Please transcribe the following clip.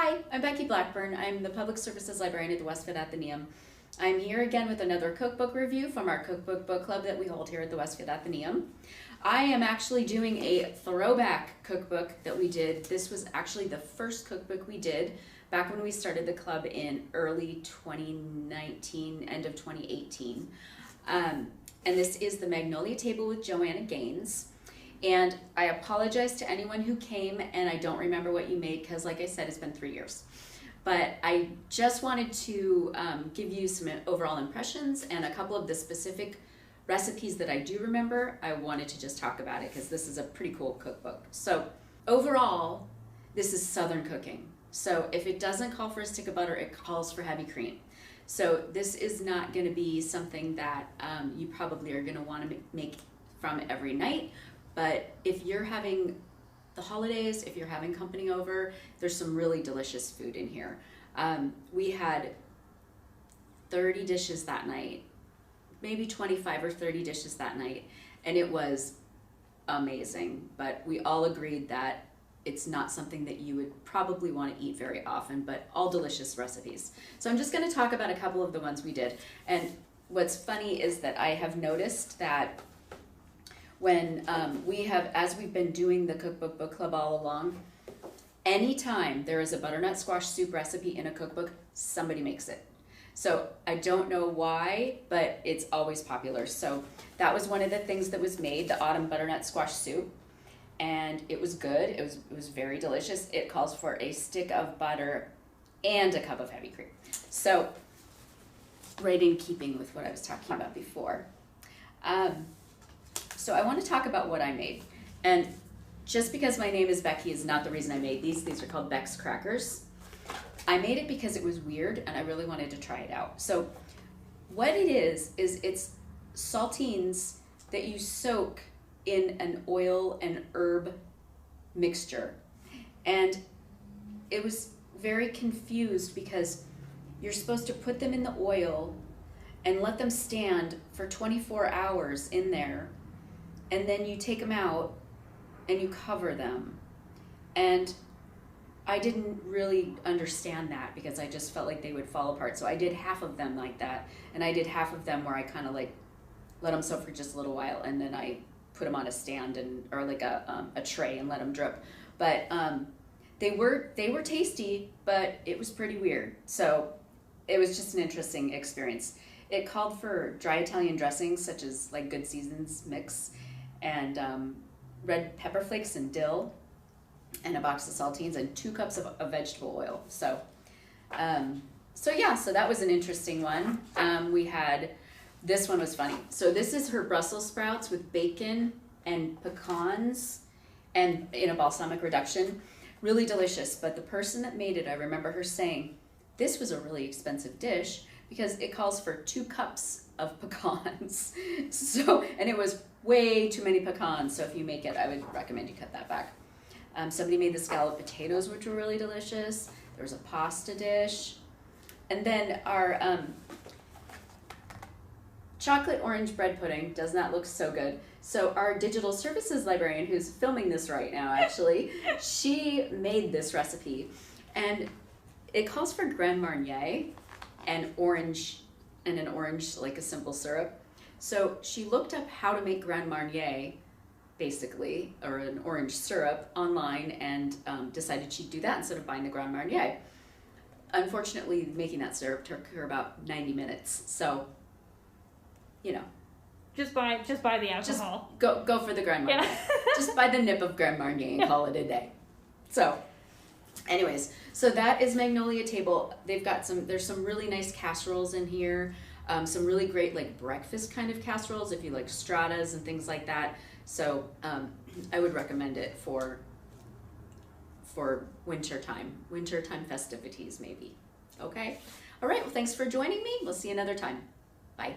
Hi, I'm Becky Blackburn. I'm the Public Services Librarian at the Westfield Athenaeum. I'm here again with another cookbook review from our Cookbook Book Club that we hold here at the Westfield Athenaeum. I am actually doing a throwback cookbook that we did. This was actually the first cookbook we did back when we started the club in early 2019, end of 2018. And this is the Magnolia Table with Joanna Gaines. And I apologize to anyone who came and I don't remember what you made because, like I said, it's been 3 years. But I just wanted to give you some overall impressions and a couple of the specific recipes that I do remember. I wanted to just talk about it because this is a pretty cool cookbook. So overall, this is Southern cooking. So if it doesn't call for a stick of butter, it calls for heavy cream. So this is not going to be something that you probably are going to want to make from every night. But if you're having the holidays, if you're having company over, there's some really delicious food in here. We had 30 dishes that night, maybe 25 or 30 dishes that night, and it was amazing. But we all agreed that it's not something that you would probably want to eat very often, but all delicious recipes. So I'm just going to talk about a couple of the ones we did. And what's funny is that I have noticed that when as we've been doing the Cookbook Book Club all along, anytime there is a butternut squash soup recipe in a cookbook, somebody makes it. So I don't know why, but it's always popular. So that was one of the things that was made, the autumn butternut squash soup. And it was good. It was very delicious. It calls for a stick of butter and a cup of heavy cream. So right in keeping with what I was talking about before. So I want to talk about what I made. And just because my name is Becky is not the reason I made these. These are called Bex Crackers. I made it because it was weird and I really wanted to try it out. So what it is it's saltines that you soak in an oil and herb mixture. And it was very confused because you're supposed to put them in the oil and let them stand for 24 hours in there. And then you take them out and you cover them. And I didn't really understand that because I just felt like they would fall apart. So I did half of them like that. And I did half of them where I kind of like let them soak for just a little while. And then I put them on a stand or like a tray and let them drip. But they were tasty, but it was pretty weird. So it was just an interesting experience. It called for dry Italian dressings such as like Good Seasons mix and red pepper flakes and dill and a box of saltines and 2 cups of vegetable oil. So so that was an interesting one. We had, this one was funny. So this is her Brussels sprouts with bacon and pecans and in a balsamic reduction. Really delicious, but the person that made it, I remember her saying, this was a really expensive dish because it calls for 2 cups of pecans. So, and it was way too many pecans. So if you make it, I would recommend you cut that back. Somebody made the scalloped potatoes, which were really delicious. There was a pasta dish. And then our chocolate orange bread pudding does not look so good. So our digital services librarian, who's filming this right now actually, she made this recipe. And it calls for Grand Marnier and an orange, like a simple syrup. So she looked up how to make Grand Marnier, basically, or an orange syrup online and decided she'd do that instead of buying the Grand Marnier. Unfortunately, making that syrup took her about 90 minutes. So, you know. Just buy the alcohol. Just go for the Grand Marnier. Yeah. Just buy the nip of Grand Marnier and call it a day. So, anyways, so that is Magnolia Table. They've got there's some really nice casseroles in here. Some really great like breakfast kind of casseroles if you like stratas and things like that. So I would recommend it for wintertime festivities maybe. Okay? All right, well thanks for joining me. We'll see you another time. Bye.